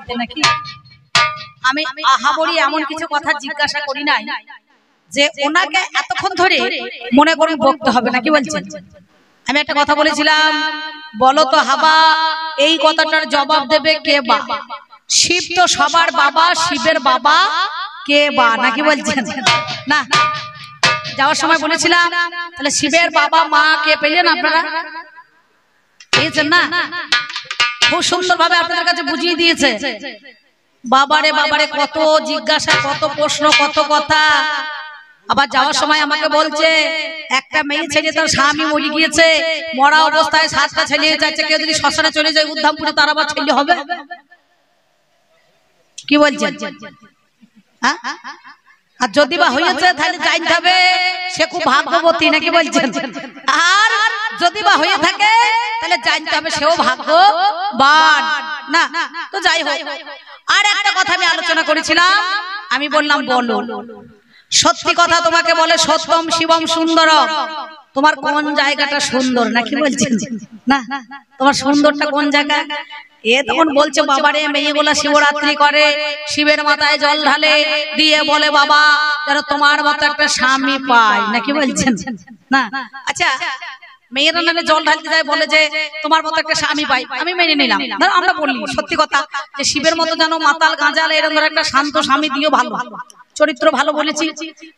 বলতে নাকি আমি আহাবরি এমন কিছু কথা জিজ্ঞাসা করি নাই যে ওনাকে এতক্ষণ ধরে মনে করুন বকতে হবে নাকি বলছেন। আমি একটা কথা বলেছিলাম, বলো তো হাবা এই কথাটার জবাব দেবে কে বা? শিব তো সবার বাবা, শিবের বাবা কে বা নাকি বলছেন না? যাওয়ার সময় বলেছিলাম তাহলে শিবের বাবা মা কে পেলেন আপনারা? পেয়েছেন না? খুব সুন্দর ভাবে আপনাদের কাছে বুঝিয়ে দিয়েছে। বাবারে বাবারে কত জিজ্ঞাসা, কত প্রশ্ন, কত কথা। আবার যাওয়ার সময় আমাকে বলছে একটা মেয়ে ছেলে তার স্বামী মরে গিয়েছে, মরা অবস্থায় 7টা ছেলে যাচ্ছে, কেউ যদি শ্মশানে চলে যায় উদ্ধামপুরে তার আবার ছেলে হবে? কি বলছেন? হ্যাঁ, আর যদি বা হয়েছে তাহলে জানতে হবে সে খুব ভাগ্যবতী নাকি বলছেন। আর যদি বা হয়ে থাকে তাহলে জানতে হবে সেও ভাগ্যবান না। তো যাই হোক, আর একটা কথা আমি আলোচনা করেছিলাম, আমি বললাম বলো সত্যি কথা তোমাকে বলে সত্যম শিবম সুন্দর, তোমার কোন জায়গাটা সুন্দর নাকি বলছেন না? তোমার সুন্দরটা কোন জায়গা? এ তখন বলছে বাবারে মেয়েগুলা শিবরাত্রি করে, শিবের মাথায় জল ঢালে, দিয়ে বলে বাবা যেন তোমার মতো একটা স্বামী পায় নাকি বলছেন না? আচ্ছা মেয়েরা নামে জল ঢালতে যায়, বলে যে তোমার মতো একটা স্বামী পাই, আমি মেনে নিলাম। ধরো আমরা বলি সত্যি কথা যে শিবের মতো যেন মাতাল গাঁজাল এরকম ধরে একটা শান্ত স্বামী দিও, ভালো চরিত্র ভালো বলেছি।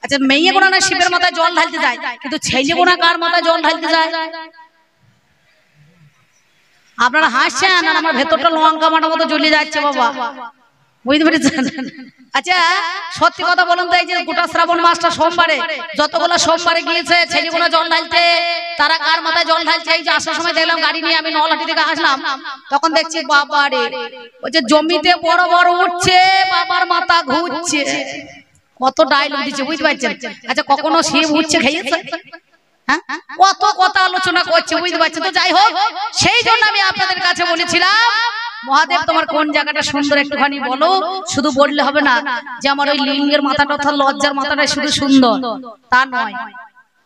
আচ্ছা মেয়ে গোনা না শিবের মাথায় জল ঢালতে যায়, কিন্তু ছেলে গোনা কার মাথায় জল ঢালতে যায়? আপনারা হাসছেন আর আমার ভেতরটা লঙ্কা মাটার মতো জ্বলে যাচ্ছে বাবা, বুঝতে পেরেছেন? আচ্ছা সত্যি কথা বলুন তো, এই যে গোটা শ্রাবণ মাসটা সোমবারে যতগুলো সোমবারে গিয়েছে ছেলেগুলো জল ঢালতে, তারা কার মাথায় জল ঢালছে? এই যে আসার সময় দেখলাম গাড়ি নিয়ে আমি নলহাটি থেকে আসলাম, তখন দেখছি বাবা রে ওই যে জমিতে বড় বড় উঠছে, বাবার মাথা ঘুরছে, কত ডায়লগ দিচ্ছে বুঝতে পারছেন? আচ্ছা কখনো শিব উঠছে খেয়েছে? হ্যাঁ, কত কথা আলোচনা করছে বুঝতে পারছেন? তো যাই হোক, সেই জন্য আমি আপনাদের কাছে বলেছিলাম মহাদেব তোমার কোন জায়গাটা সুন্দর একটুখানি বলো। শুধু বললে হবে না যে আমার ওই লিঙ্গের মাথাটা অর্থাৎ লজ্জার মাথাটা শুধু সুন্দর, তা নয়।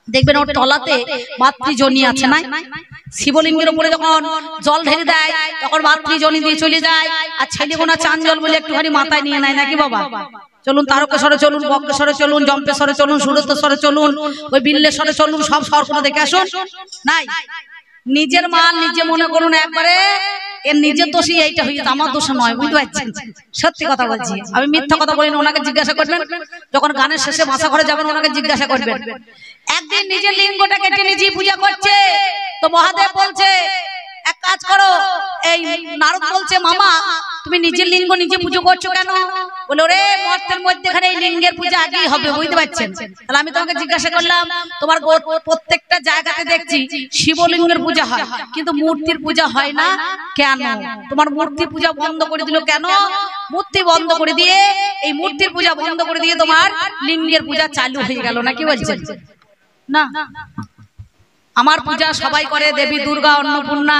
দেখবেন ওর তলাতে মাতৃজনী আছে না? শিবলিঙ্গের উপরে যখন জল ঢেলে দেয় তখন মাতৃজনী দিয়ে চলে যায়, আর ছেলেগোনা চান জল বলে একটুখানি মাথায় নিয়ে নেয় নাকি বাবা? চলুন তারকেশ্বরে চলুন, বক্রেশ্বরে চলুন, জম্পেশ্বরে চলুন, সুরতেশ্বরে চলুন, ওই বিল্লেশ্বরে চলুন, সব স্বর্গ দেখে আসুন। নাই নিজের মাল নিজে মনে করুন একবারে এর নিজের দোষী এইটা হয়েছে, আমার দোষ নয়, বুঝতে পারছেন? সত্যি কথা বলছি, আমি মিথ্যা কথা বলিনি। ওনাকে জিজ্ঞাসা করবেন যখন গানের শেষে মাথা ঘরে যাবেন, ওনাকে জিজ্ঞাসা করবেন। একদিন নিজের লিঙ্গটা কেটে নিজেই পূজা করছে, তো মহাদেব বলছে এক কাজ করো, এই নারদ বলছে মামা তুমি নিজের লিঙ্গ নিজে পুজো করছো কেন? বলে ওরে মর্তের মধ্যেখানে এই লিঙ্গের পূজা আগেই হবে, বুঝতে পারছেন? তাহলে আমি তোমাকে জিজ্ঞাসা করলাম তোমার প্রত্যেকটা জায়গাতে দেখছি শিবলিঙ্গের পূজা হয়, কিন্তু মূর্তির পূজা হয় না কেন? তোমার মূর্তি পূজা বন্ধ করে দিল কেন? মূর্তি বন্ধ করে দিয়ে, এই মূর্তির পূজা বন্ধ করে দিয়ে তোমার লিঙ্গের পূজা চালু হয়ে গেল নাকি বলছেন না? আমার পূজা সবাই করে, দেবী দুর্গা, অন্নপূর্ণা,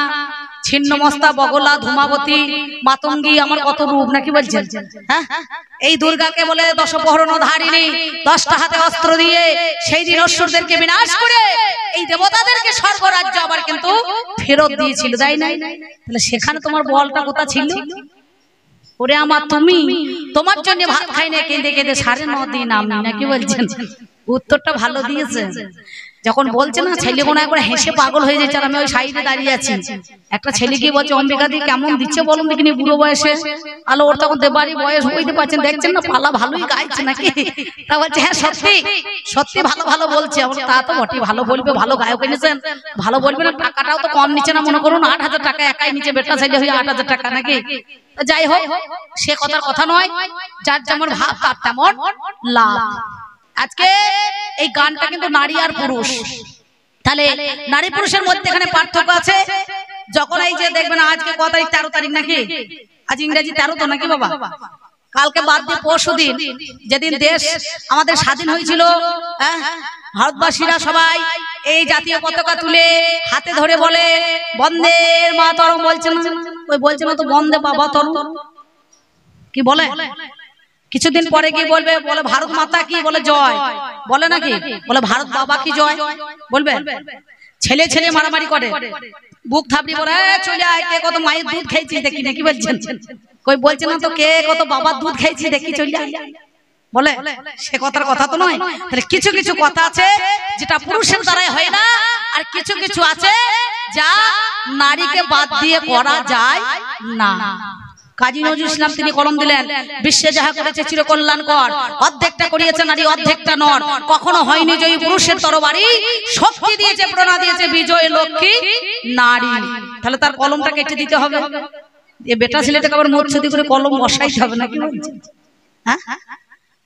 ছিন্নমস্তা, বগলা, ধূমাবতী, মাতঙ্গী, আমার কত রূপ নাকি বলছেন? হ্যাঁ, এই দুর্গাকে বলে দশপ্রহরণ ধারিণী, 10টা হাতে অস্ত্র দিয়ে সেই দিন অসুরদেরকে বিনাশ করে এই দেবতাদেরকে স্বর্গরাজ্য আবার কিন্তু ফেরত দিয়েছিল, তাই না? তাহলে সেখানে তোমার বলটা কোথা ছিল? ওরে আমার তুমি তোমার জন্য ভাত খাই না কেঁদে কেঁদে 9.5 দিন আমি নাকি বলছেন? উত্তরটা ভালো দিয়েছে। যখন বলছে না ছেলে কোনো একবার হেসে পাগল হয়ে যাচ্ছে, আর আমি ওই সাইডে দাঁড়িয়ে আছি, একটা ছেলে গিয়ে বলছে অম্বিকা দি কেমন দিচ্ছে বলুন দেখিনি বুড়ো বয়সে? আলো ওর তখন দেবারই বয়স, বুঝতে পারছেন? দেখছেন না পালা ভালোই গাইছে নাকি? তা বলছে হ্যাঁ সত্যি সত্যি ভালো ভালো বলছে। তা তো বটে, ভালো বলবে, ভালো গায়ক এনেছেন, ভালো বলবে না, টাকাটাও তো কম নিচ্ছে না, মনে করুন 8,000 টাকা একাই নিচে, বেটা ছেলে হয়ে 8,000 টাকা নাকি? যাই হোক সে কথার কথা নয়, যার যেমন ভাব তার তেমন লাভ। আজকে এই গানটা কিন্তু নারী আর পুরুষ, তাহলে নারী পুরুষের মধ্যে এখানে পার্থক্য আছে। যখন এই যে দেখবেন আজকে কত তারিখ? 13 তারিখ নাকি? আজ ইংরেজি 13 তো নাকি বাবা? কালকে বাদ দিয়ে পরশুদিন যেদিন দেশ আমাদের স্বাধীন হয়েছিল, ভারতবাসীরা সবাই এই জাতীয় পতাকা তুলে হাতে ধরে বলে বন্দে মাতরম, বলছে না? ওই বলছে না তো বন্দে মাতরম, কি বলে? কিছুদিন পরে কি বলবে? বলে ভারত মাতা কি বলে জয়, বলে নাকি? বলে ভারত বাবা কি জয় বলবে? ছেলে ছেলে মারামারি করে, বুক থাপড়ি বলে চলে আয়, কে কত মায়ের দুধ খেয়েছি দেখি নাকি বলছেন? কই বলছে না তো কে কত বাবার দুধ খাইছি দেখি চলে বলে, সে কথার কথা তো নয়। তাহলে কিছু কিছু কথা আছে যেটা পুরুষের দ্বারাই হয় না, আর কিছু কিছু আছে যা নারীকে বাদ দিয়ে করা যায় না। কাজী নজরুল ইসলাম তিনি কলম দিলেন, বিশ্বে যাহা করেছে চিরকল্যাণকর, অর্ধেকটা করিয়েছে নারী অর্ধেকটা নর, কখনো হয়নি জয়ী পুরুষের তরবারি, শক্তি দিয়েছে প্রেরণা দিয়েছে বিজয় লক্ষ্মী নারী। তাহলে তার কলমটা কেটে দিতে হবে। এ বেটা ছেলেটাকে আবার মৎস্যদি করে কলম বসাইতে হবে নাকি? হ্যাঁ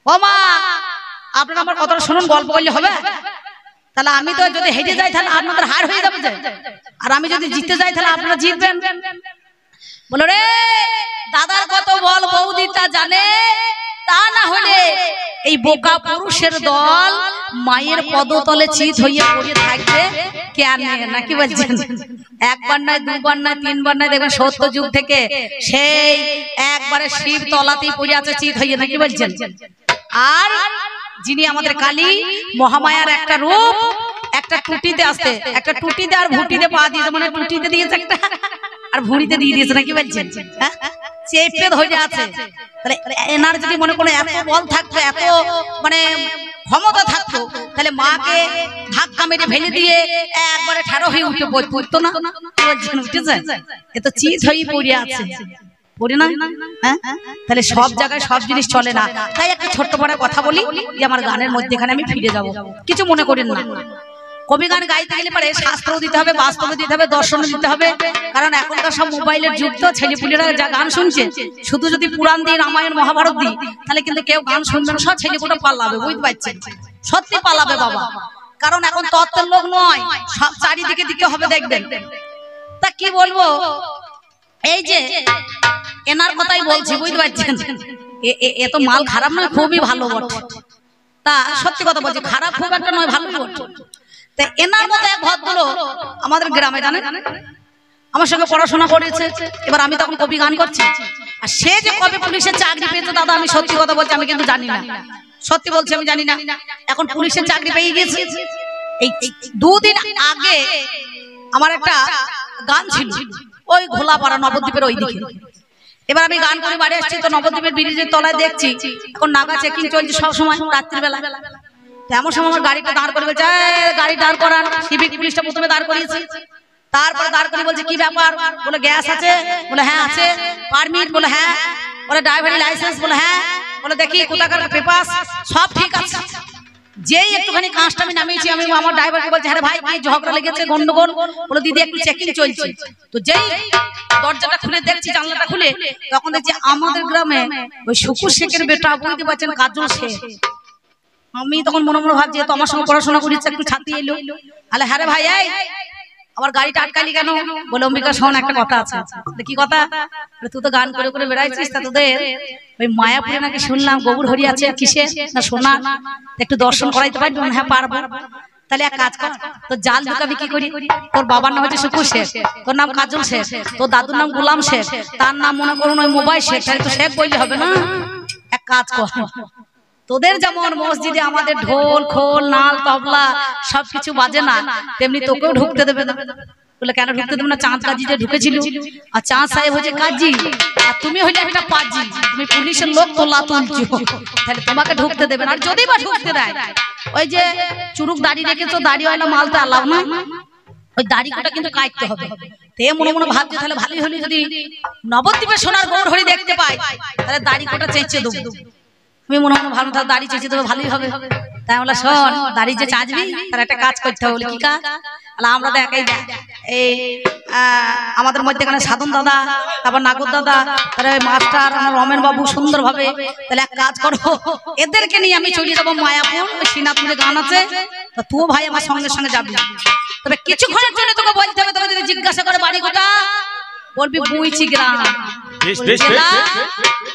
ও মা, আপনারা আমার কথাটা শুনুন, গল্প করলে হবে? তাহলে আমি তো যদি হেরে যাই তাহলে আপনাদের হার হয়ে যাবে, আর আমি যদি জিতে যাই তাহলে আপনারা জিতবেন। বলো রে দাদার কত বল বৌদিটা জানে, তা না হলে এই বোকা পুরুষের দল মায়ের পদতলে চিত হয়ে পড়ে থাকবে কেন? নাকি বলছেন? একবার নয়, দুবার নয়, তিনবার নয়, দেখবেন 70 যুগ থেকে সেই একবারে শিব তলাতেই পড়ে আছে চিত হয়ে, নাকি বলছেন? আর যিনি আমাদের কালী মহামায়ার একটা রূপ, একটা টুটিতে আসতে, একটা টুটিতে আর ভুটিতে পা দিয়েছে, মানে টুটিতে দিয়েছে একটা আর ভুঁড়িতে দিয়ে দিয়েছে, নাকি বলছেন? চেপে ধরে আছে। তাহলে এনার যদি মনে কোনো এত বল থাকতো, এত মানে ক্ষমতা থাকতো, তাহলে মাকে ধাক্কা মেরে ফেলে দিয়ে একবারে ঠাড়ো হয়ে উঠে পড়তো না? বলছেন উঠেছে? এ তো চিত হয়ে পড়ে আছে, পড়ে না? হ্যাঁ, তাহলে সব জায়গায় সব জিনিস চলে না। তাই একটা ছোট্ট বড় কথা বলি যে আমার গানের মধ্যেখানে আমি ফিরে যাব, কিছু মনে করেন না। কবি গান গাইতে গেলে পরে শাস্ত্রও দিতে হবে, বাস্তবে দিতে হবে, দর্শনও দিতে হবে। কারণ এখনকার সব মোবাইলের যুগ, তো ছেলেপুলেরা যা গান শুনছে, শুধু যদি পুরাণ দিই, রামায়ণ মহাভারত দিই, তাহলে কিন্তু কেউ গান শুনবে না, সব ছেলেপুলে পালাবে, বুঝতে পারছেন? সত্যি পালাবে বাবা। কারণ এখন তত্ত্বের লোক নয়, সব চারিদিকে দিকে হবে, দেখবেন। তা কি বলবো, এই যে এনার কথাই বলছি, বুঝতে পারছেন? এ তো মাল খারাপ নয়, খুবই ভালো বটে। তা সত্যি কথা বলছি, খারাপ খুব একটা নয়, ভালোই বটে। তা এনার মতো এক ভদ্রলোক আমাদের গ্রামে, জানেন, আমার সঙ্গে পড়াশোনা করেছে। এবার আমি তখন কবি গান করছি, আর সে যে কবে পুলিশের চাকরি পেয়েছে দাদা, আমি সত্যি কথা বলছি, আমি কিন্তু জানি না, সত্যি বলছি আমি জানি না। এখন পুলিশের চাকরি পেয়ে গেছে। এই 2 দিন আগে আমার একটা গান ছিল ওই ঘোলাপাড়া নবদ্বীপের ওই দিকে। এবার আমি গান করে বাড়ি আসছি, তো নবদ্বীপের ব্রিজের তলায় দেখছি এখন নাগা চেকিং চলছে সব সময় রাত্রিবেলা। তেমন সময় আমার গাড়িটা দাঁড় করে বলছে, গাড়ি দাঁড় করান। সিভিক পুলিশটা প্রথমে দাঁড় করিয়েছি, তারপরে দাঁড় করে বলছে কি ব্যাপার? বলে গ্যাস আছে? বলে হ্যাঁ আছে। পারমিট? বলে হ্যাঁ। বলে ড্রাইভারি লাইসেন্স? বলে হ্যাঁ। বলে দেখি কোথাকার পেপার? সব ঠিক আছে। যেই একটুখানি কাঁচটা আমি নামিয়েছি, আমি আমার ড্রাইভারকে বলছি, হ্যাঁ ভাই কি ঝগড়া লেগেছে, গন্ডগোল? বলে দিদি একটু চেকিং চলছে। তো যেই দরজাটা খুলে দেখছি, জানলাটা খুলে, তখন দেখছি আমাদের গ্রামে ওই শুকুর শেখের বেটা, বুঝতে পারছেন, কাজল শেখ। আমি তখন মনে মনে ভাবছি, তো আমার সঙ্গে পড়াশোনা করেছে, একটু ছাতি এলো। আলে হ্যাঁ রে ভাই, এই আবার গাড়িটা আটকালি কেন? বলে অম্বিকা শোন, একটা কথা আছে। কি কথা? তুই তো গান করে করে বেড়াইছিস, তা তোদের ওই মায়াপুরে নাকি শুনলাম গবুর হরি আছে, কিসে না সোনা, একটু দর্শন করাইতে পারবি? হ্যাঁ পারবো। তাহলে এক কাজ কর, তোর জাল ঢুকাবি কি করি? তোর বাবার নাম হচ্ছে শুকুর শেখ, তোর নাম কাজল শেখ, তোর দাদুর নাম গোলাম শেখ, তার নাম মনে করুন ওই মোবাইল শেখ, তাহলে তো শেখ বললে হবে না? এক কাজ কর, তোদের যেমন মসজিদে আমাদের ঢোল খোল নাল তবলা সবকিছু বাজে না, তেমনি তোকেও ঢুকতে দেবে না। বলে কেন ঢুকতে দেবে না? চাঁদ কাজী যে ঢুকেছিল, আর চাঁদ সাহেব হচ্ছে কাজী, আর তুমি হইলে একটা পাজি, তুমি পুলিশের লোক, তোলা তুলছো, তাহলে তোমাকে ঢুকতে দেবে না। আর যদি বা ঢুকতে দেয়, ওই যে চুরুক দাড়ি রেখেছো, দাড়িওয়ালা মাল তো আলাও না, ওই দাড়িটা কিন্তু কাটতে হবে। তে মনে মনে ভাবছে তাহলে ভালোই হলি, যদি নবদ্বীপে সোনার গৌর হরি দেখতে পাই, তাহলে দাড়ি কোটা চেঁচে দেবো। আমি মনে মনে ভাবলাম তাহলে দাড়ি চেঁচে দেবো, ভালোই হবে। তাই বললাম শোন, দাড়ি যে চাঁচবি তার একটা কাজ করতে হবে। বলে কি কাজ? আমরা তো একাই, এই আমাদের মধ্যে এখানে সাধন দাদা, তারপর নাগর দাদা, তারপরে মাস্টার আমার রমেন বাবু সুন্দর ভাবে, তাহলে এক কাজ করো, এদেরকে নিয়ে আমি চলে যাবো মায়াপুর, শ্রীনাথপুরে গান আছে, তো তুই ভাই আমার সঙ্গে সঙ্গে যাবি। তবে কিছুক্ষণের জন্য তোকে বলতে হবে, তোকে যদি জিজ্ঞাসা করে বাড়ি কোথা, বলবি বুইচি গ্রাম,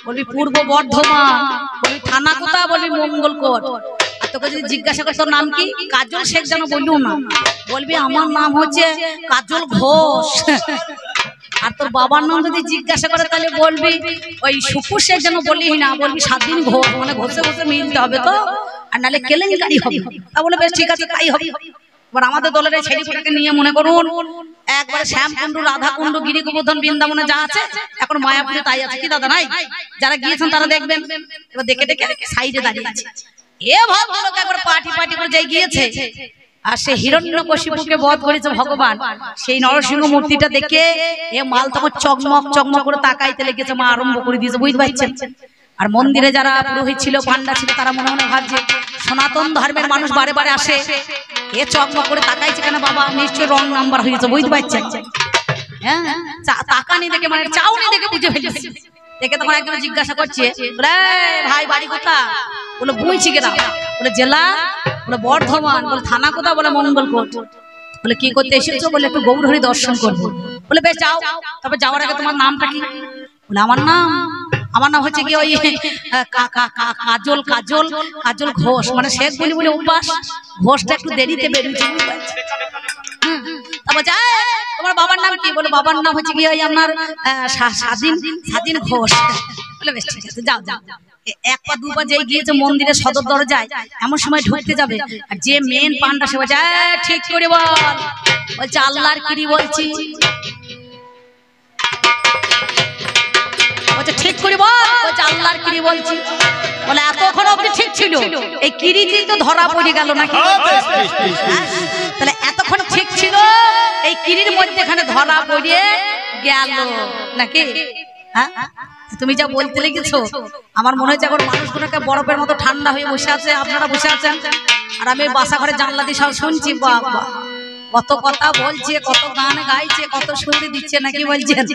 বলবি পূর্ব বর্ধমান, বলবি থানা কোথা, বলবি মঙ্গলকোট। আর তোকে যদি জিজ্ঞাসা করে তোর নাম কি, কাজল শেখ যেন বললিও না, বলবি আমার নাম হচ্ছে কাজল ঘোষ। আর তোর বাবার নাম যদি জিজ্ঞাসা করে তাহলে বলবি ওই শুকুর শেখ যেন বললি না, বলবি স্বাধীন ঘোষ, মানে ঘষে ঘষে মিলতে হবে তো, আর নাহলে কেলেঙ্কারি হবে। তা বলে বেশ ঠিক আছে, তাই হবে। এবার আমাদের দলের এই ছেলেটাকে নিয়ে মনে করুন একবারে শ্যামকুণ্ড, রাধাকুণ্ড, গিরি গোবর্ধন, বৃন্দাবনে যা আছে এখন মায়াপুরে তাই আছে কি দাদা নাই? যারা গিয়েছেন তারা দেখবেন। এবার দেখে দেখে সাইডে দাঁড়িয়ে আছে। এ ভদ্রলোক একবার পার্টি করে যাই গিয়েছে, আর সে হিরণ্যকশিপুকে বধ করেছে ভগবান। সেই নরসিংহ মূর্তিটা দেখে এ মাল তখন চকমক করে তাকাইতে লেগেছে, মা আরম্ভ করে দিয়েছে, বুঝতে পারছেন? আর মন্দিরে যারা পুরোহিত ছিল, পান্ডা ছিল, তারা মনে মনে ভাবছে সনাতন ধর্মের মানুষ বারে বারে আসে, এ চকমক করে তাকাইছে কেন বাবা, নিশ্চয় রং নাম্বার হয়েছে, বুঝতে পারছেন? হ্যাঁ, তাকানি দেখে মানে চাউনি দেখে বুঝে ফেলেছে। দেখে তখন একজন জিজ্ঞাসা করছে, ভাই বাড়ি কোথা? বলে বুঝছি কেনা। বলে জেলা? বলে বর্ধমান। বলে থানা কোথা? বলে মঙ্গলকোট। বলে কি করতে এসেছো? বলে একটু গৌরহরি দর্শন করবো। বলে বেশ যাও, তবে যাওয়ার আগে তোমার নামটা কি? বলে আমার নাম হচ্ছে কি ওই কাজল ঘোষ, মানে শেখ বলে অভ্যাস, ঘোষটা একটু দেরিতে বেরিয়েছে। তারপর যায় তোমার বাবার নাম কি? বলে বাবার নাম হচ্ছে কি ওই আপনার স্বাধীন ঘোষ। বলে বেশ ঠিক আছে, যাও। এক পা দুপা যেই গিয়েছে মন্দিরের সদর দরজায়, এমন সময় ঢুকতে যাবে, আর যে মেন পান্ডা সে বলছে ঠিক করে বল। বলছে আল্লাহর কিরি বলছি। বলছে ঠিক করে বল। বলছে আল্লাহর কিরি বলছি। বলে এতক্ষণ অবধি ঠিক ছিল, এই কিরিতেই তো ধরা পড়ে গেল নাকি? তাহলে এতক্ষণ ঠিক ছিল, এই কিরির মধ্যে এখানে ধরা পড়ে গেল নাকি? হ্যাঁ, তুমি যা বলতে লেগেছো আমার মনে হচ্ছে এখন মানুষগুলোকে বরফের মতো ঠান্ডা হয়ে বসে আছে, আপনারা বসে আছেন, আর আমি বাসা ঘরে জানলা দিয়ে সব শুনছি। বাবা কত কথা বলছে, কত গান গাইছে, কত সুর দিচ্ছে নাকি বলছেন?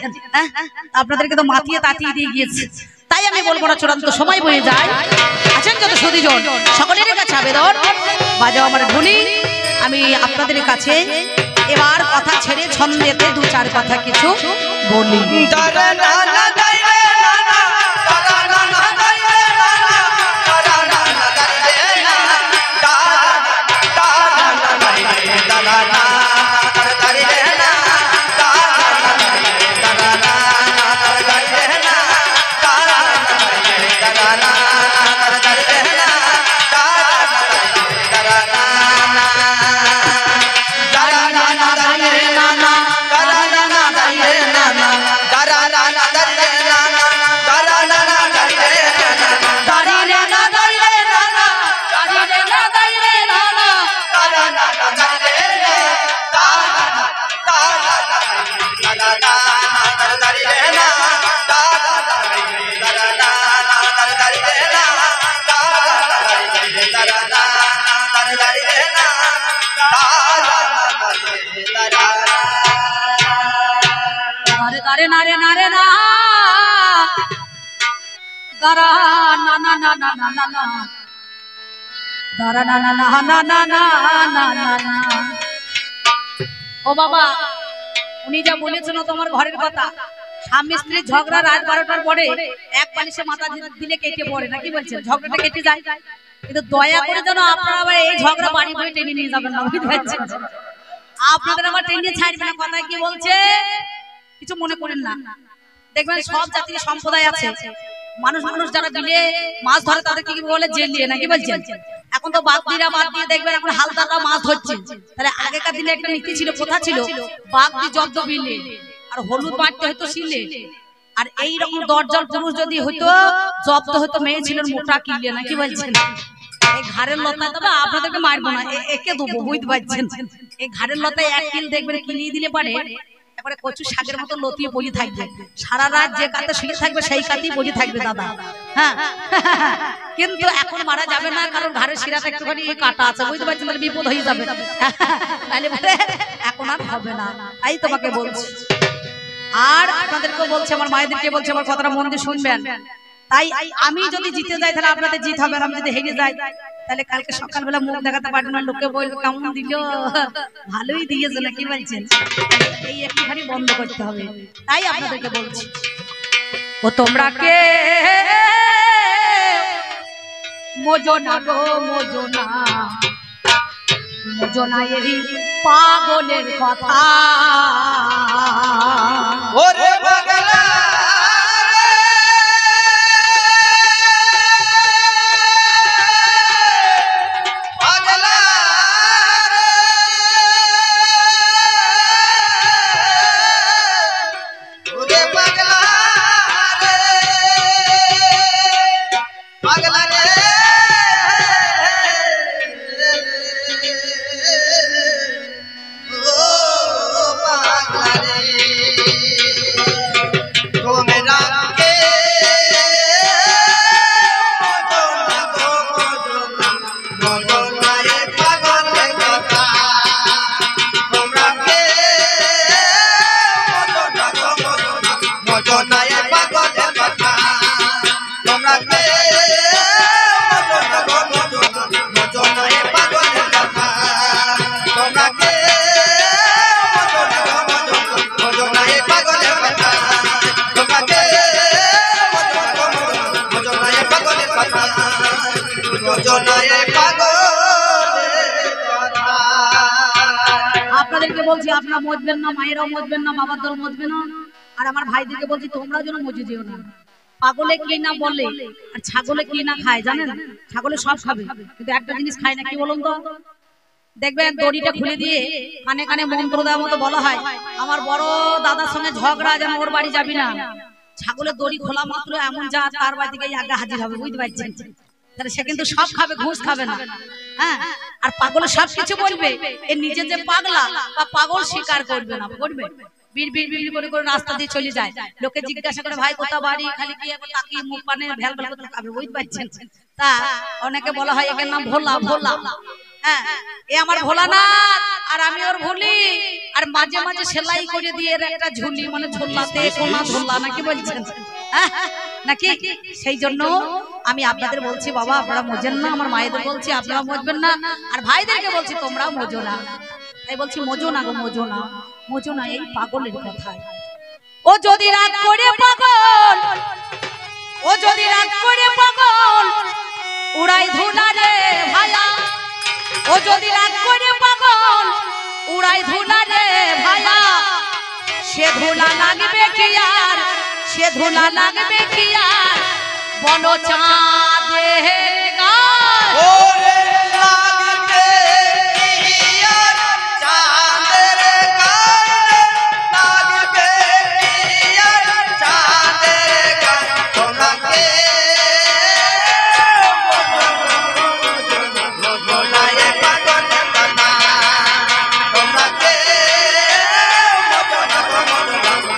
আপনাদেরকে তো মাতিয়ে তাতিয়ে দিয়ে গিয়েছে। তাই আমি বলবো না, চূড়ান্ত সময় বয়ে যায়। আছেন যত সুধীজন, সকলের কাছে আবেদন, বাজাও আমার ধ্বনি। আমি আপনাদের কাছে এবার কথা ছেড়ে ছন্দেতে দু চার কথা কিছু বলি। ও বাবা, উনি যা বলেছেন তোমার ঘরের কথা, স্বামী স্ত্রীর ঝগড়া রাত 12টার পরে এক বালিশে মাথা দিলে কেটে পড়ে নাকি বলছেন? ঝগড়াটা কেটে যায়, কিন্তু দয়া করে যেন আপনারা আবার এই ঝগড়া বাড়ি বাড়ি টেনে নিয়ে যাবেন না, বুঝতে পারছেন? আপনাদের আবার টেনে ছাড়বে না। কথা কি বলছে কিছু মনে করেন না। দেখবেন সব জাতির সম্প্রদায় আছে, মানুষ যারা বিলে মাছ ধরে তাদেরকে কি বলে জেলিয়ে নাকি বলছেন? এখন তো বাগদিরা বাদ দিয়ে দেখবেন এখন হালদাররা মাছ ধরছে। তাহলে আগেকার দিনে একটা নীতি ছিল, কথা ছিল, বাগদি জব্দ বিলে আর হলুদ মারতে হয়তো শিলে, আর এইরকম দরজাল পুরুষ যদি হইতো জব্দ হয়তো মেয়ে ছিল মোটা কিলে নাকি বলছেন? এই ঘাড়ের লতায়, তবে আপনাদেরকে মারবো না, একে দেবো, বুঝতে পারছেন? এই ঘাড়ের লতায় এক কিল দেখবেন কিলিয়ে দিলে পারে একবারে কচু শাকের মতো লতিয়ে বলি থাকবে, সারা রাত যে কাতে শুয়ে থাকবে সেই কাতেই বলি থাকবে দাদা। হ্যাঁ, কিন্তু এখন মারা যাবে না, কারণ ঘাড়ের শিরাটা একটুখানি কাটা আছে, বুঝতে পারছেন? তাহলে বিপদ হয়ে যাবে, তাহলে বলে এখন আর হবে না। তাই তোমাকে বলছি, আর আপনাদেরকে বলছে, আমার মায়েদেরকে বলছে, আমার কথাটা মন দিয়ে শুনবেন। তাই আমি যদি জিতে যাই তাহলে আপনাদের জিত হবে, আর আমি যদি হেরে যাই তাহলে কালকে সকালবেলা মুখ দেখাতে পারবো না, লোকে বলবে কেমন দিল, ভালোই দিয়েছে নাকি বলছেন? এই একটুখানি বন্ধ করতে হবে। তাই আপনাদেরকে বলছি, ও তোমরা কে মোজনা গো মোজনা, মোজনা এই পাগলের কথা, ওরে পাগলা বলছি আপনারা মজবেন না, মায়েরাও মজবেন না, বাবার দল মজবে না। আর আমার ভাইদেরকে বলছি তোমরা যেন মজে যেও না। পাগলে কি না বলে আর ছাগলে কি না খায় জানেন? ছাগলে সব খাবে কিন্তু একটা জিনিস খায় না, কি বলুন তো? দেখবেন দড়িটা খুলে দিয়ে কানে কানে মন্ত্র দেওয়ার মতো বলা হয়, আমার বড় দাদার সঙ্গে ঝগড়া, যেন ওর বাড়ি যাবি না। ছাগলের দড়ি খোলা মাত্র এমন যা তার বাড়ি থেকে আগে হাজির হবে, বুঝতে পারছেন? তাহলে সে কিন্তু সব খাবে, ঘুষ খাবে না। হ্যাঁ, আর পাগলে সব কিছু বলবে, এ নিজে যে পাগলা বা পাগল স্বীকার করবে না, করবে বিড় বিড় বিড় করে করে রাস্তা দিয়ে চলে যায়। লোকে জিজ্ঞাসা করে ভাই কোথা বাড়ি, খালি কি একবার তাকিয়ে মুখ পানে ভ্যাল ভ্যাল করে তাকাবে, বুঝতে পারছেন? তা অনেকে বলা হয় এর নাম ভোলা। ভোলা, হ্যাঁ, এ আমার ভোলানাথ আর আমি ওর ভুলি। আর মাঝে মাঝে সেলাই করে দিয়ে এর একটা ঝুলি, মানে ঝোলাতে কোনা ঝোলা নাকি বলছেন নাকি? সেই জন্য আমি আপনাদের বলছি বাবা আপনারা মজেন না, আমার মায়েদের বলছি আপনারা মজবেন না, আর ভাইদেরকে বলছি তোমরাও মজো না। তাই বলছি মজো না গো, মজো না, মজো না এই পাগলের কথায়। ও যদি রাগ করে পাগল, ও যদি রাগ করে পাগল উড়াই ধুলা রে ভায়া, ও যদি রাগ করে পাগল উড়াই ধুলা রে ভায়া, সে ধুলা লাগবে কি আর, সে ধুলা লাগবে কি আর বন চাঁদে ওরে লাগবে কি আর চাঁদের গায়ে, লাগবে কি আর চাঁদের গায়ে, তোমাকে মজনায় পাগল বানা, তোমাকে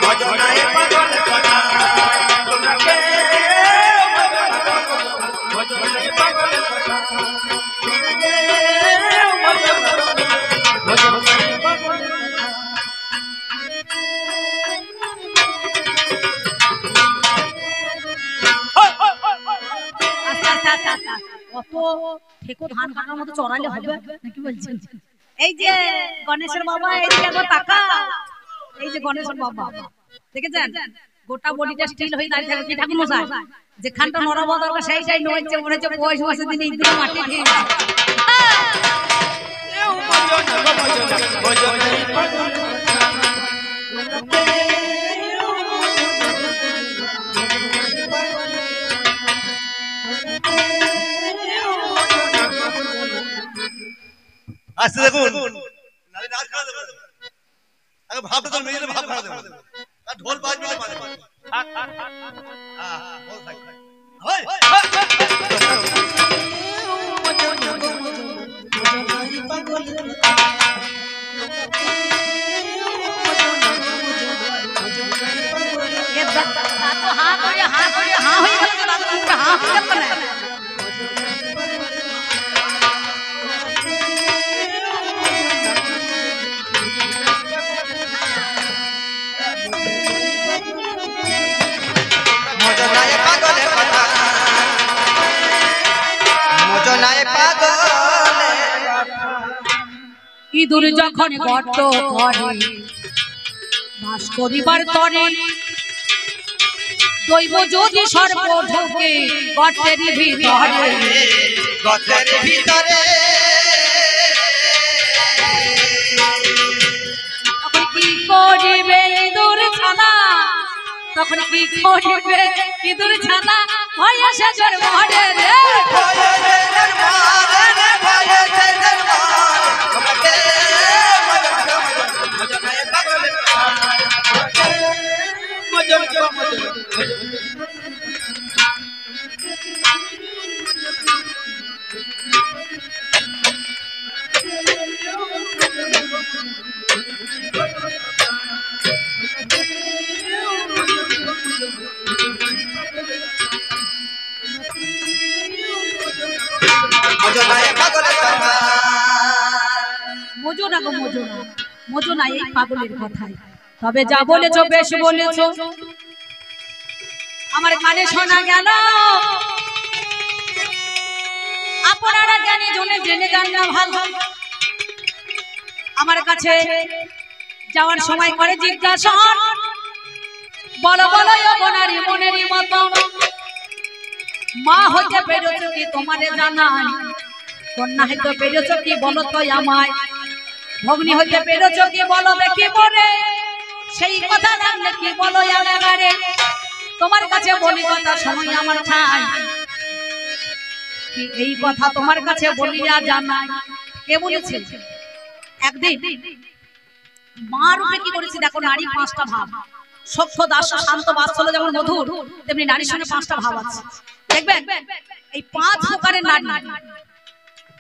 মজনায় পাগল বানা, তোমাকে কত ঠেকো ধান কাটার মতো চড়াইলে হবে নাকি বলছেন? এই যে গণেশের বাবা, এইদিকে একবার তাকা, এই যে গণেশের বাবা দেখেছেন গোটা বডিটা স্টিল হয়ে দাঁড়িয়ে থাকে। কি ঠাকুর মশাই যেখানটা নড়াবো দরকার সেইটাই নড়ছে, মনে হচ্ছে পয়সা বসে দিন ইঁদুর মাটি খেয়ে আসতে দেখুন, নালে নাচ খাওয়া দেবো, আগে ভাবটা তো মেয়েদের ভাব খাওয়া দেবো, আর ঢোল বাজবে না মাঝে মাঝে, বল থাক ভাই ইঁদুর যখন গর্ত করে বাস করিবার তরে, দৈব যদি সর্প ঢোকে গর্তের ভিতরে, গর্তের ভিতরে তখন কি করিবে ইঁদুর ছানা, তখন কি করিবে ইঁদুর ছানা, ভয়ে সে জোর মরে রে, মজো না গো মজো না, মজো না এই পাগলের কথায়। তবে যা বলেছো বেশ বলেছো, আমার কানে শোনা গেল, আপনারা জ্ঞানী জনে জেনে যান না ভালো। আমার কাছে যাওয়ার সময় করে জিজ্ঞাসা, বলো বলো বোনারি মনেরই মতো, মা হইতে পেরেছ কি তোমারে জানাই, কন্যা হইতে পেরেছ কি বলো তো আমায়। ভগ্নি হইতে পেরেছ কি বলো দেখি মনে, সেই কথা রাখলে কি বলো এলাকারে, তোমার কাছে বলি কথা শোনোই আমার ঠাই, এই কথা তোমার কাছে বলিয়া জানাই। কে বলেছে? একদিন মা রূপে কি করেছে দেখো, নারী পাঁচটা ভাব, সভ্য দাস শান্ত বাৎসল্য যেমন মধুর, তেমনি নারীর সঙ্গে পাঁচটা ভাব আছে। দেখবেন এই পাঁচ প্রকারের নারী,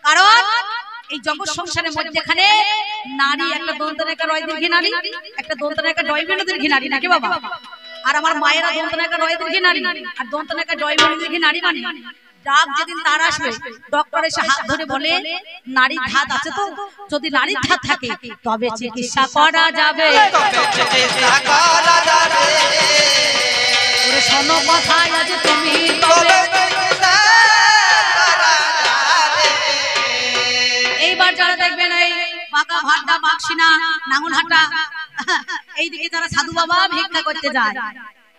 কারণ এই জগৎ সংসারের মধ্যেখানে নারী একটা দন্তনায়িকা রয় দীর্ঘী নারী, একটা দন্তনায়িকা ডয়বেন দীর্ঘী নারী, নাকি বাবা? আর আমার মায়েরা দন্তনায়িকা রয় দীর্ঘী নারী আর দন্তনায়িকা ডয়বেন দীর্ঘী নারী, মানে ডাক যেদিন তার আসবে ডক্টর এসে হাত ধরে বলে নারীর ধাত আছে তো, যদি নারীর ধাত থাকে তবে চিকিৎসা করা যাবে। শোনো কথায় আজ তুমি তবে এইবার যারা দেখবেন এই বাঁকা ভাড্ডা বাক্সিনা নাঙ্গলহাটা এইদিকে যারা সাধু বাবা ভিক্ষা করতে যায়,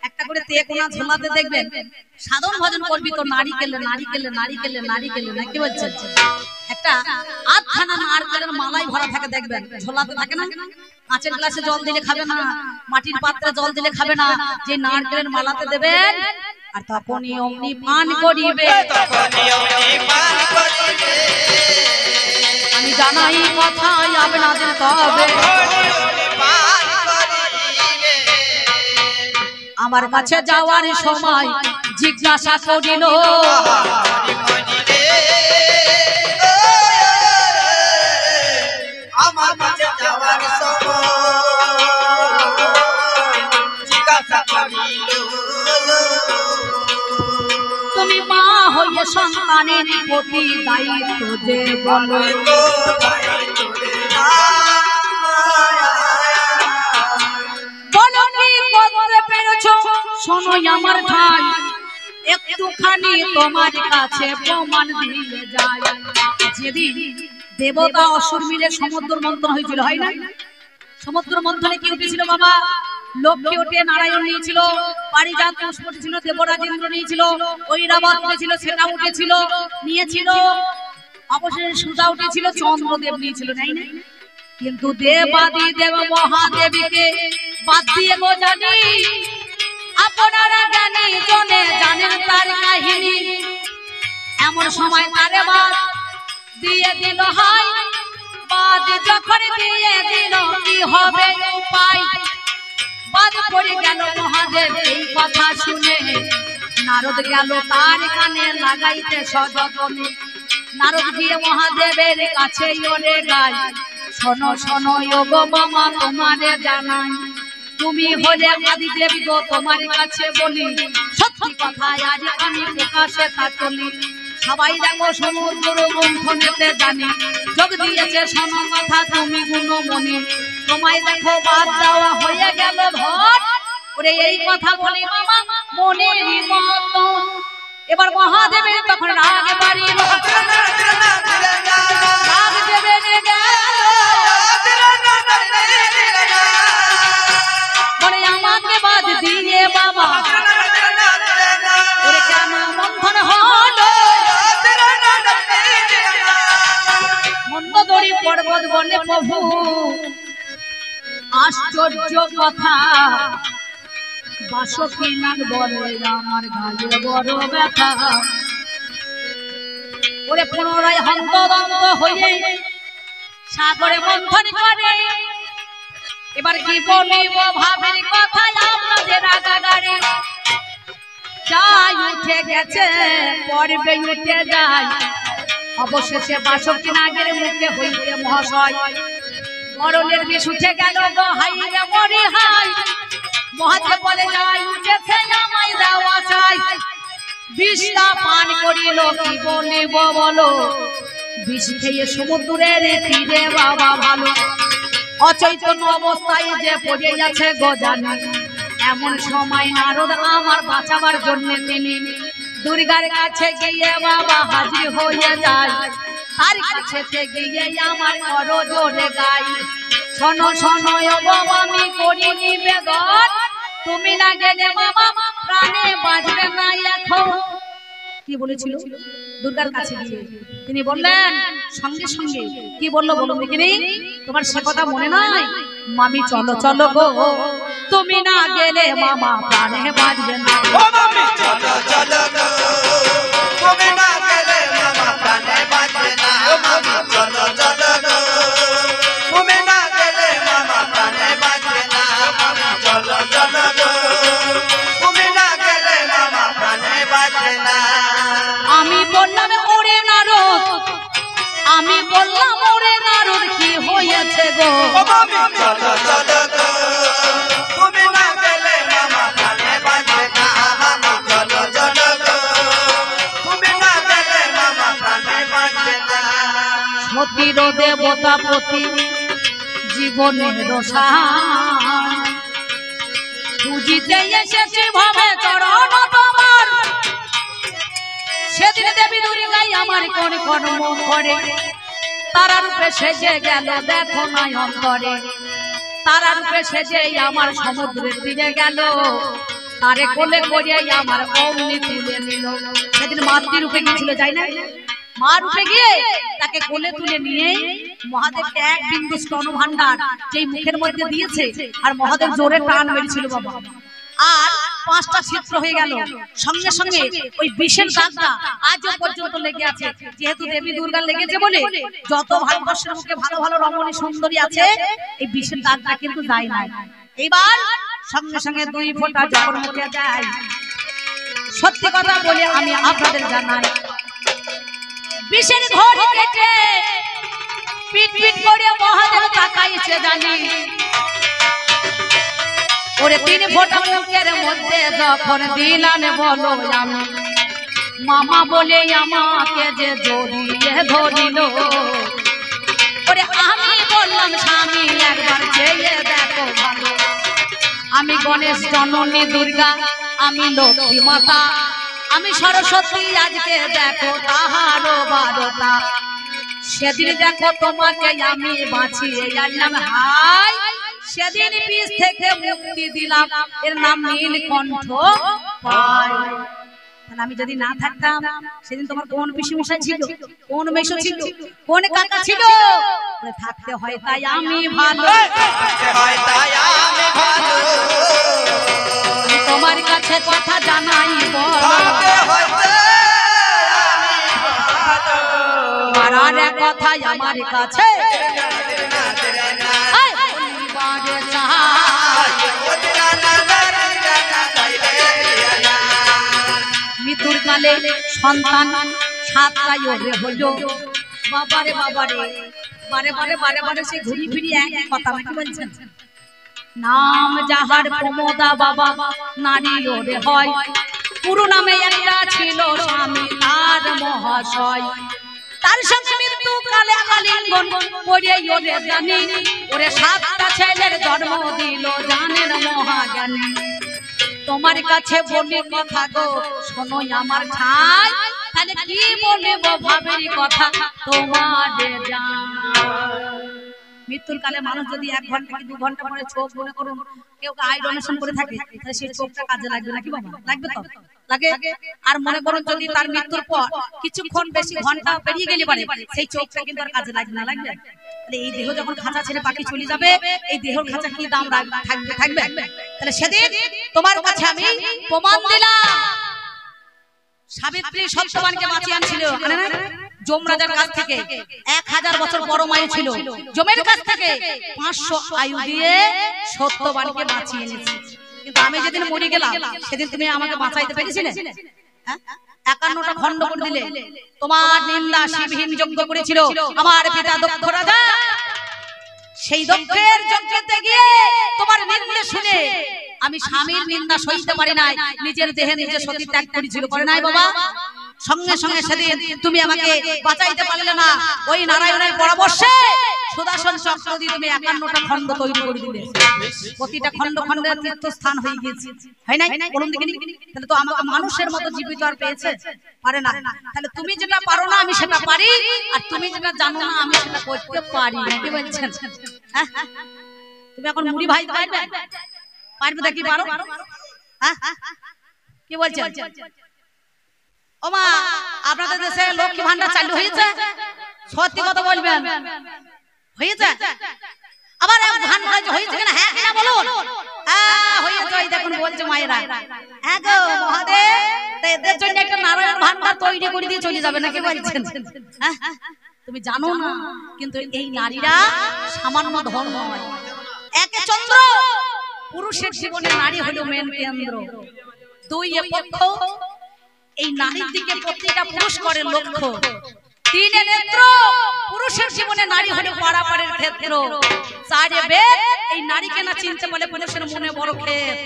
একটা করে তে কোনা ঝোলাতে দেখবেন সাধন ভজন করবি তো নারী কেলে নারী কেলে নারী কেলে নারী কেলে, নাকি বলছেন? একটা আধখানা নারকেলের মালাই ভরা থাকে দেখবেন, ঝোলাতে থাকে না, কাঁচের গ্লাসে জল দিলে খাবে না, মাটির পাত্রে জল দিলে খাবে না, যে নারকেলের মালাতে দেবেন আর তখনই অমনি পান করিবে। আমি জানাই কথাই আপনাদের তবে আমার কাছে যাওয়ার সময় জিজ্ঞাসা করিল, আমার কাছে যাওয়ার সময় জিজ্ঞাসা করিল, তুমি মা হয়ে সন্তানের প্রতি দায়িত্ব যে বলো, শোনো আমার ভাই একটুখানি তোমার কাছে প্রমাণ দিয়ে যায়। যেদিন দেবতা অসুর মিলে সমুদ্র মন্থন হয়েছিল, হয় না? সমুদ্র মন্থনে কি উঠেছিল বাবা? লক্ষ্মী উঠে নারায়ণ নিয়েছিল, পারিজাত পুষ্প উঠেছিল, দেবরাজেন্দ্র নিয়েছিল, ঐরাবত উঠেছিল, সেটা উঠেছিল নিয়েছিল, অবশেষে সুতা উঠেছিল, চন্দ্রদেব নিয়েছিল, নাই না? কিন্তু দেবাদি দেব মহাদেবীকে বাদ দিয়ে গো জানি আপনারা জানি জনে জানেন তার কাহিনী, এমন সময় তারে বাদ দিয়ে দিল হাই, বাদ যখন দিয়ে দিল কি হবে উপায়, বাদ পড়ে গেল মহাদেব এই কথা শুনে, নারদ গেল তার কানে লাগাইতে সযতনে, নারদ গিয়ে মহাদেবের কাছে ওরে গায়, শোনো শোনো গো মামা তোমারে জানাই, তুমি হলে আদিদেবী গো তোমার কাছে বলি, সত্যি কথা আজ আমি প্রকাশে তা চলি, সবাই দেখো সমুদ্র মন্থনেতে জানি, যোগ দিয়েছে শোনো কথা তুমি গুণমণি, তোমায় দেখো বাদ দেওয়া হয়ে গেল ধর, ওরে এই কথা বলি মামা মনেরই মতো। এবার মহাদেবের তখন রাগ বাড়িল, রাগ দেবেন বলে আমাকে বাদ দিয়ে বাবা ওরে কেন মন্থন হলো, মন্দোদরী পর্বত বলে প্রভু আশ্চর্য কথা, বাসকিনাথ বলে আমার গায়ে বড় ব্যথা, ওরে পুনরায় হন্তদন্ত হয়ে সাগরে মন্থন করে, এবার কি বলিব ভাবের কথা আপনাদের আগাগারে, যাই উঠে গেছে পর্বে উঠে যায়, অবশেষে বাসকিনাথের মুখে হইতে মহাশয় মরণের বিষ উঠে গেল গো হাই রে মরি হাই, মহাদেব বলে যাই উঠেছে আমায় দেওয়া চাই, বিষটা পান করিল কি বলিব বলো, বিষ খেয়ে সমুদ্রের তীরে বাবা ভালো, অচৈতন্য অবস্থায় যে পড়ে গেছে গো জানি, এমন সময় নারদ আমার বাঁচাবার জন্য তিনি দুর্গার কাছে গিয়ে বাবা হাজির হয়ে যায়, তার কাছে গিয়ে আমার করো জোরে গাই, শোনো শোনো বাবা আমি করি নিবেদন, তুমি না গেলে বাবা প্রাণে বাঁচবে না এখন, কি বলেছিল দুর্গার কাছে গিয়ে তিনি বললেন সঙ্গে সঙ্গে কি বললো বলুন দেখিনি তোমার সে কথা মনে নাই মামি চলো চলো গো তুমি না গেলে মামা প্রাণে বাঁচবে না ও মামি চলো চলো গো তুমি না গেলে মামা প্রাণে বাঁচবে না ও মামি চলো চলো গো তুমি না গেলে মামা প্রাণে বাঁচবে না মামি চলো চলো গো তুমি না গেলে মামা প্রাণে বাঁচবে না আমি বললাম ওরে নারদ আমি বললাম ওরে নারদ কি হয়েছে গো ও মামি চলো চলো গো তুমি না গেলে মামা প্রাণে বাঁচবে না মামি চলো চলো গো তুমি না গেলে মামা প্রাণে বাঁচবে না সতীর দেবতা পতি জীবনের রসায়ন পুজিতে এসেছি ভাবে চরণ তোমার সেদিন দেবী দুর্গাই আমার কোন কর্ম করে তারা রূপে সেজে গেল দেখো নাই অন্তরে তারা রূপে সেজে আমার সমুদ্রের তীরে গেল তারে কোলে করিয়ে আমার অমনি তুলে নিল সেদিন মাতৃরূপে গিয়েছিল যাই না মা রূপে গিয়ে তাকে কোলে তুলে নিয়ে মহাদেবকে এক বিন্দু স্তন ভান্ডার যেই মুখের মধ্যে দিয়েছে আর মহাদেব জোরে টান মেরেছিল বাবা আর 5টা ছিদ্র হয়ে গেল সঙ্গে সঙ্গে ওই বিষের দাগটা আজও পর্যন্ত লেগে আছে যেহেতু দেবী দুর্গা লেগেছে বলে যত ভারতবর্ষের মুখে ভালো ভালো রমণী সুন্দরী আছে এই বিষের দাগটা কিন্তু যায় না এইবার সঙ্গে সঙ্গে 2 ফোঁটা যখন মুখে যায় সত্যি কথা বলে আমি আপনাদের জানাই বিষের ঘড়ি কেটে পিট পিট করে মহাদেব তাকাইছে জানি ওরে 3 ফোঁটা মুখের মধ্যে যখন দিলাম বলো আমি মামা বলে আমাকে যে জড়িয়ে ধরিল ওরে আমি বললাম স্বামী একবার চেয়ে দেখো ভালো আমি গণেশ জননী দুর্গা আমি লক্ষ্মী মাতা আমি সরস্বতী আজকে দেখো তাহারও বারতা সেদিন দেখো তোমাকে আমি বাঁচিয়ে আনলাম হাই সেদিন বিষ থেকে মুক্তি দিলাম এর নাম নীলকণ্ঠ পাই তাহলে আমি যদি না থাকতাম সেদিন তোমার কোন পিসিমশা ছিল কোন মেশো ছিল কোন কাকা ছিল থাকতে হয় তাই আমি ভালো থাকতে হয় তাই আমি ভালো তোমার কাছে কথা জানাই বলো থাকতে হয় তাই আমি ভালো মারার কথা আমার কাছে মৃত্যুর কালে সন্তান 7টাই ওরে হলো বাবারে বাবারে বারে বারে বারে বারে সে ঘুরি ফিরি এক কথা নাকি বলছেন নাম যাহার প্রমোদা বাবা নারী ওরে হয় পুরো নামে একটা ছিল স্বামী আর মহাশয় তার সঙ্গে মৃত্যু কালে আলিঙ্গন করে ওরে জানি ওরে 7টা ছেলের জন্ম দিল জানেন মহাজ্ঞানী তোমার কাছে বলি কথা গো শোনো আমার ছাই তাহলে কি বলবো ভাবের কথা তোমাদের মৃত্যুর কালে মানুষ যদি 1 ঘন্টা কি 2 ঘন্টা পরে চোখ মনে করুন কেউ আই ডোনেশন করে থাকে তাহলে সেই চোখটা কাজে লাগবে নাকি বাবা লাগবে তো লাগে আর মনে করুন যদি তার মৃত্যুর পর কিছুক্ষণ বেশি ঘন্টা পেরিয়ে গেলে পারে সেই চোখটা কিন্তু আর কাজে লাগবে না লাগবে তাহলে এই দেহ যখন খাঁচা ছেড়ে পাখি চলে যাবে এই দেহের খাঁচা কি দাম থাকবে থাকবে তাহলে সেদিন তোমার কাছে আমি প্রমাণ দিলাম সাবিত্রী সত্যবানকে বাঁচিয়ে আনছিল যমরাজার কাছ থেকে 1000 বছর বড় মায়ে ছিল যমের কাছ থেকে 500 আয়ু দিয়ে সত্যবানকে বাঁচিয়ে এনেছে কিন্তু আমি যেদিন মরে গেলাম সেদিন তুমি আমাকে বাঁচাইতে পেরেছিলে 51টা খণ্ড করে দিলে তোমার নিন্দা শিবহীন যজ্ঞ করেছিল আমার পিতা দক্ষ রাজা সেই দক্ষের যজ্ঞতে গিয়ে তোমার নিন্দা শুনে আমি স্বামীর নিন্দা সইতে পারি নাই নিজের দেহে নিজে সতী ত্যাগ করেছিল করে নাই বাবা সঙ্গে সঙ্গে সেদিন তুমি আমাকে বাঁচাইতে পারলে না ওই নারায়ণের পরামর্শে সুদর্শন চক্র দিয়ে তুমি 51টা খণ্ড তৈরি করে দিলে প্রতিটা খণ্ড খণ্ডের তীর্থস্থান হয়ে গিয়েছে হয় নাই বলুন দেখি তাহলে তো আমাকে মানুষের মতো জীবিত আর পেয়েছে পারে না তাহলে তুমি যেটা পারো না আমি সেটা পারি আর তুমি যেটা জানো না আমি সেটা করতে পারি কি বলছেন তুমি এখন মুড়ি ভাই পারবে পারবে দেখি পারো কি বলছেন ও মা আপনাদের দেশে লক্ষ্মী ভান্ডার চালু হয়েছে? সত্যি কথা বলবেন, হয়েছে? আবার ভান্ডার হয়েছে কিনা হ্যাঁ কিনা বলুন। হয়েছে, ওই দেখুন বলছে মায়েরা। হ্যাঁ গো মহাদেব, এদের জন্য একটা নারায়ণ ভান্ডার তৈরি করে দিয়ে চলে যাবে নাকি বলছেন? তুমি জানো না, কিন্তু এই নারীরা সামান্য ধন নয়, একে চন্দ্র। পুরুষের জীবনে নারী হলো মেন কেন্দ্র। দুই পক্ষ, এই নারীর দিকে প্রতিটা পুরুষ করে লক্ষ্য। তিনে নেত্র, পুরুষের জীবনে নারী হলো পারাপারের ক্ষেত্র। চারে বেদ, এই নারীকে না চিনতে বলে পুরুষের মনে বড় ক্ষেত।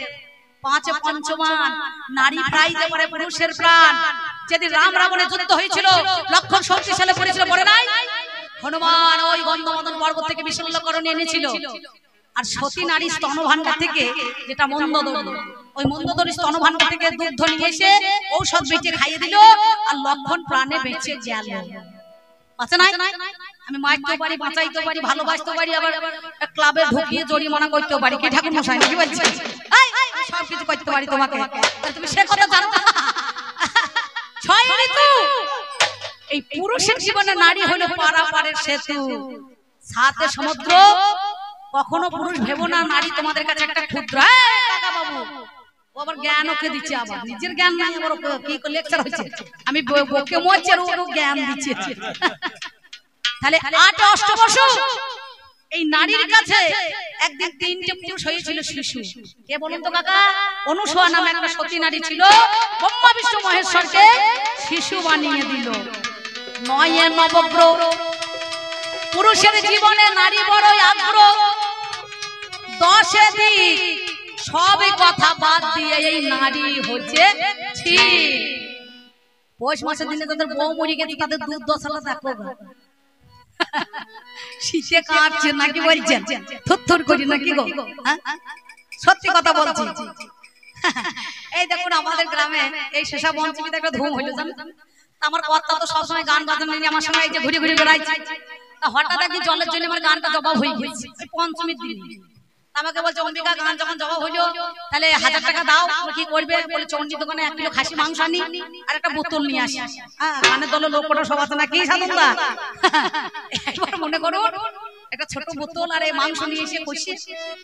পাঁচে পঞ্চমান, নারী প্রাইতে পারে পুরুষের প্রাণ। যেদিন রাম রাবণের যুদ্ধ হয়েছিল, লক্ষণ শক্তিশালী পড়েছিল, পড়ে নাই? হনুমান ওই গন্ধমাদন পর্বত থেকে বিশল্যকরণ এনেছিল। আর সতী নারী স্তনভাণ্ডার থেকে, যেটা মন্দোদরী, ওই মন্দোদরী স্তনভাণ্ডার থেকে দুগ্ধ নিয়ে এসে ঔষধ বেটে খাইয়ে দিল, আর লক্ষণ প্রাণে বেঁচে গেল। বাঁচে নাই? আমি মারতেও পারি, বাঁচাইতেও পারি, ভালোবাসতেও পারি, আবার ক্লাবে ঢুকিয়ে জরিমানা করতেও পারি। কি ঠাকুর মশাই নাকি বলছি? সব কিছু করতে পারি তোমাকে, তুমি সে কথা জানো না। ছয় ঋতু, এই পুরুষের জীবনে নারী হলো পারাপারের সেতু। সাথে সমুদ্র, কখনো পুরুষ ভেবো না নারী তোমাদের কাছে একটা ক্ষুদ্র। কাকা বাবু ও আবার জ্ঞান ওকে দিচ্ছে, আবার নিজের জ্ঞান নাই, আবার কি লেকচার হচ্ছে। আমি বকে মরছি আর ও জ্ঞান দিচ্ছে। তাহলে আট অষ্টবর্ষ এই নারীর কাছে একদিন তিনটে পুরুষ হয়েছিল শিশু। কে বলুন তো কাকা? অনুসূয়া নামে একটা সতী নারী ছিল, ব্রহ্মা বিষ্ণু মহেশ্বরকে শিশু বানিয়ে দিল। নয়ে নবগ্রহ, পুরুষের জীবনে নারী বড়ই আগ্রহ। 10 দিক সবই কথা বাদ দিয়ে এই নারী হচ্ছে ঠিক। পৌষ মাসের দিনে তাদের বউ মরে গেছে, তাদের দুর্দশাটা দেখো। শীতে কাঁপছে নাকি বলছেন? থুরথুর করি নাকি গো? সত্যি কথা বলছি। এই দেখুন আমাদের গ্রামে এই শেষা পঞ্চমীতে একটা ধুম হইলো, জানেন? আমার কর্তা তো সবসময় গান বাজানো নিয়ে আমার সঙ্গে এই যে ঘুরে ঘুরে বেড়াইছে। হঠাৎ একদিন জলের জন্য আমার গানটা জবাব হয়ে গেছে ওই পঞ্চমীর দিন। আমাকে বলছে অম্বিকা গান যখন জবাব হইলো তাহলে 1000 টাকা দাও। কি করবে? বলে চন্ডী দোকানে 1 কিলো খাসি মাংস আনি আর একটা বোতল নিয়ে আসি। গানের দলের লোক ওটা সব আছে নাকি সাধনদা? এবার মনে করো একটা ছোট বোতল আর এই মাংস নিয়ে এসে কষিয়ে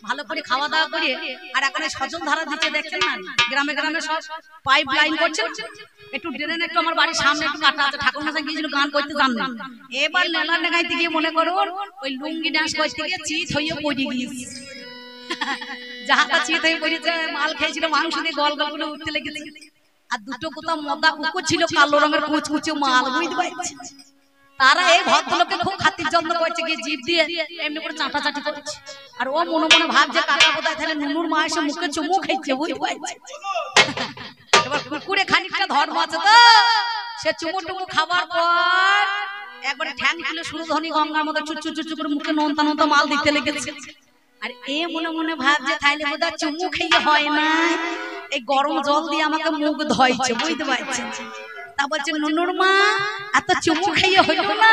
ভালো করে খাওয়া দাওয়া করে, আর এখানে সজল ধারা দিচ্ছে দেখছেন না, গ্রামে গ্রামে সব পাইপ লাইন করছে। একটু ড্রেন একটু আমার বাড়ির সামনে একটু কাটা আছে, ঠাকুর মশাই গিয়েছিল গান করতে জানলেন। এবার নেলা নেগাইতে গিয়ে মনে করো ওই লুঙ্গি ডান্স করতে গিয়ে চিত হয়ে পড়ে গিয়েছে। যাহাটা চিত হয়ে পড়েছে, মাল খেয়েছিল, মাংস দিয়ে গল গল করে উঠতে লেগেছে। আর দুটো কোথাও মদা কুকুর ছিল, কালো রঙের কুচকুচে মাল, বুঝতে পারছি। তারা এই ভদ্রলোককে খুব খাতির যত্ন করছে, গিয়ে জিভ দিয়ে এমনি করে চাটাচাটি করছে। আর ও মনে মনে ভাবছে কাকা কোথায় তাহলে নুনুর মা এসে মুখে চুমু খাইছে, বুঝতে পারছি। এবার কুকুরে খানিকটা ধর্ম আছে তো, সে চুমু টুমু খাবার পর একবারে ঠ্যাং তুলে সুরধ্বনি গঙ্গার মতো চুচু চুচু করে মুখে নোনতা নোনতা মাল দিতে লেগেছে। আর এ মনে মনে ভাবছে তাইলে বোধহয় চুমু খেয়ে হয় না, এই গরম জল দিয়ে আমাকে মুখ ধোয়াইছে, বুঝতে পারছি। তা বলছে নুনুর মা এত চুমু খাইয়ে হইল না,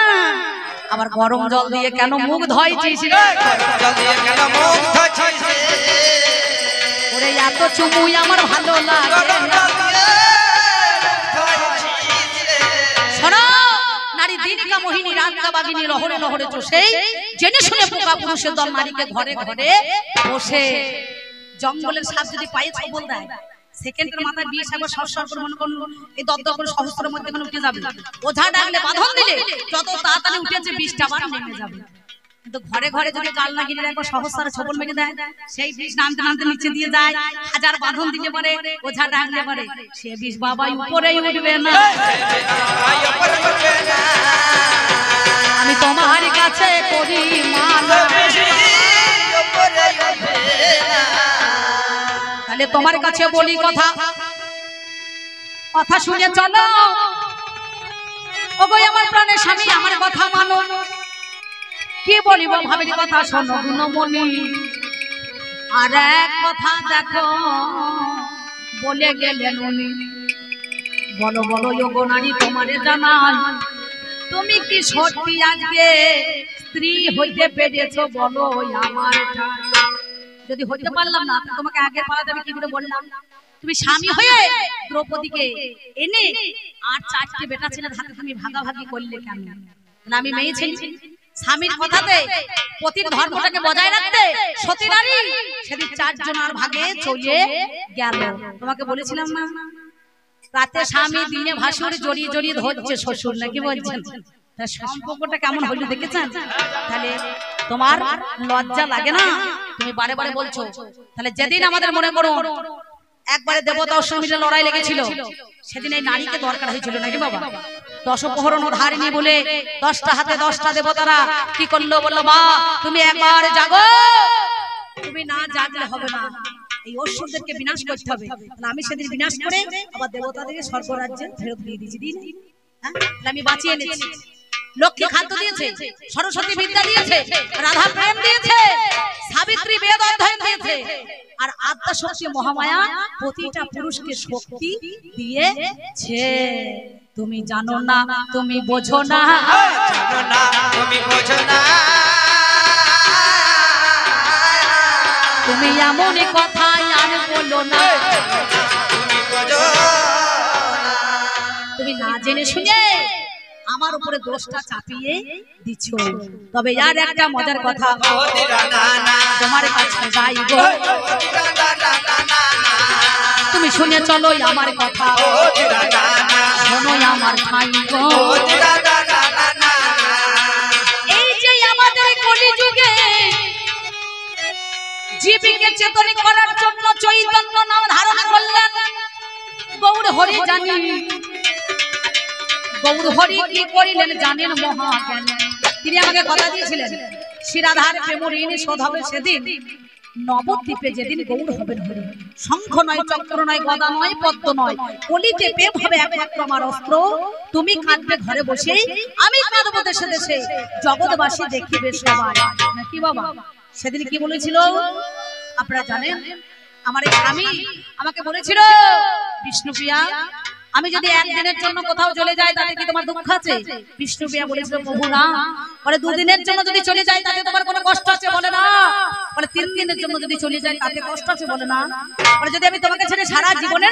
আবার গরম জল দিয়ে কেন মুখ ধোয়াইছিস রে? ওরে এত চুমুই আমার ভালো লাগে না। শোনো, নারী দিনিকা মোহিনী রাতকা বাগিনী লহরে লহরে চষে, জেনে শুনে পোকা পুরুষের দল নারীকে ঘরে ঘরে বসে। জঙ্গলের সাপ যদি পায়ে ছবল দেয়, সেকেন্ডের মাথায় 20 একবার সরসর করে মনে করুন এই দরদর করে সহস্রের মধ্যে মানে উঠে যাবে। ওঝা ডাকলে বাঁধন দিলে যত তাড়াতাড়ি উঠেছে 20টা বার নেমে যাবে। কিন্তু ঘরে ঘরে যদি কালনাগিরির একবার সহস্রে ছবল মেরে দেয়, সেই 20 নামতে নামতে নিচে দিয়ে যায়। 1000 বাঁধন দিলে পারে, ওঝা ডাকলে পারে, সে 20 বাবাই উপরেই উঠবে না। আমি তোমার কাছে করি মানা, তাহলে তোমার কাছে বলি কথা, কথা শুনে চলো। ওগো আমার প্রাণের স্বামী, আমার কথা মানো। কি বলিব ভাবির কথা শোনো গুণমণি। আর এক কথা দেখো বলে গেলেন উনি, বলো বলো ওগো নারী তোমারে জানাই, তুমি কি সত্যি আজকে স্ত্রী হইতে পেরেছো? বলো আমার। যদি হইতে পারলাম না, তোমাকে আগে পালা দেবে কি করে বললাম? তুমি স্বামী হয়ে দ্রৌপদীকে এনে আর 4টে বেটা ছেলের হাতে তুমি ভাগাভাগি করলে কেন? আমি মেয়ে ছেলে, স্বামীর কথাতে পতির ধর্মটাকে বজায় রাখতে সতী নারী সেদিন 4 জন আর ভাগে চলে গেল। তোমাকে বলেছিলাম না, রাতে স্বামী দিনে ভাসুর জড়িয়ে জড়িয়ে ধরছে শ্বশুর, নাকি বলছেন? তার সম্পর্কটা কেমন হইলো দেখেছেন? তাহলে তোমার লজ্জা লাগে না? তুমি বারে বারে বলছো। তাহলে যেদিন আমাদের মনে করো একবারে দেবতা অশ্বমিলে লড়াই লেগেছিল, সেদিন এই নারীকে দরকার হয়েছিল, নাকি বাবা? দশপ্রহরণ ধারিণী বলে 10টা হাতে 10টা দেবতারা কি করলো? বললো মা তুমি একবার জাগো, তুমি না জাগলে হবে না, এই অসুরদেরকে বিনাশ করতে হবে। আমি সেদিন বিনাশ করে আবার দেবতাদেরকে স্বর্গ রাজ্যে ফেরত দিয়ে দিয়েছি, দিন আমি বাঁচিয়ে এনেছি। লক্ষ্মী খাদ্য দিয়েছে, সরস্বতী বিদ্যা দিয়েছে, রাধা প্রেম দিয়েছে, সাবিত্রী বেদ অধ্যয়ন দিয়েছে, আর আদ্যা শক্তি মহামায়া প্রতিটা পুরুষকে শক্তি দিয়েছে। তুমি জানো না, তুমি বোঝো না, জানো না তুমি বোঝো না, তুমি এমনই কথা আর বলো না, তুমি বোঝো না, তুমি না জেনে শুনে আমার উপরে দোষটা চাপিয়ে দিচ্ছ। তবে আর একটা মজার কথা তোমার কাছে যাই গো, তুমি শুনে চলো আমার কথা, শোনো আমার ঠাই গো। এই যে আমাদের কলিযুগে জীবকে চেতন করার জন্য চৈতন্য নাম ধারণ করলেন গৌর হরি জানি। গৌর হরি কি করিলেন জানেন? মহাজ্ঞানী। তিনি আমাকে কথা দিয়েছিলেন শিরাধার প্রেমঋণ শোধ হবে সেদিন, নবদ্বীপে যেদিন গৌর হবেন হরি। শঙ্খ নয়, চক্র নয়, গদা নয়, পদ্ম নয়, কলিতে প্রেম হবে একমাত্র আমার অস্ত্র। তুমি কাঁদবে ঘরে বসে, আমি কাঁদবো দেশে দেশে, জগৎবাসী দেখিবে সবাই, নাকি বাবা? সেদিন কি বলেছিল আপনারা জানেন? আমার এই স্বামী আমাকে বলেছিল বিষ্ণুপ্রিয়া, আমি যদি একদিনের জন্য কোথাও চলে যাই তাতে কি তোমার দুঃখ আছে? বিষ্ণুপ্রিয়া বলেছিল প্রভু না। বলে 2 দিনের জন্য যদি চলে যাই তাতে তোমার কোনো কষ্ট আছে? বলে না। বলে 3 দিনের জন্য যদি চলে যাই তাতে কষ্ট আছে? বলে না। বলে যদি আমি তোমাকে ছেড়ে সারা জীবনের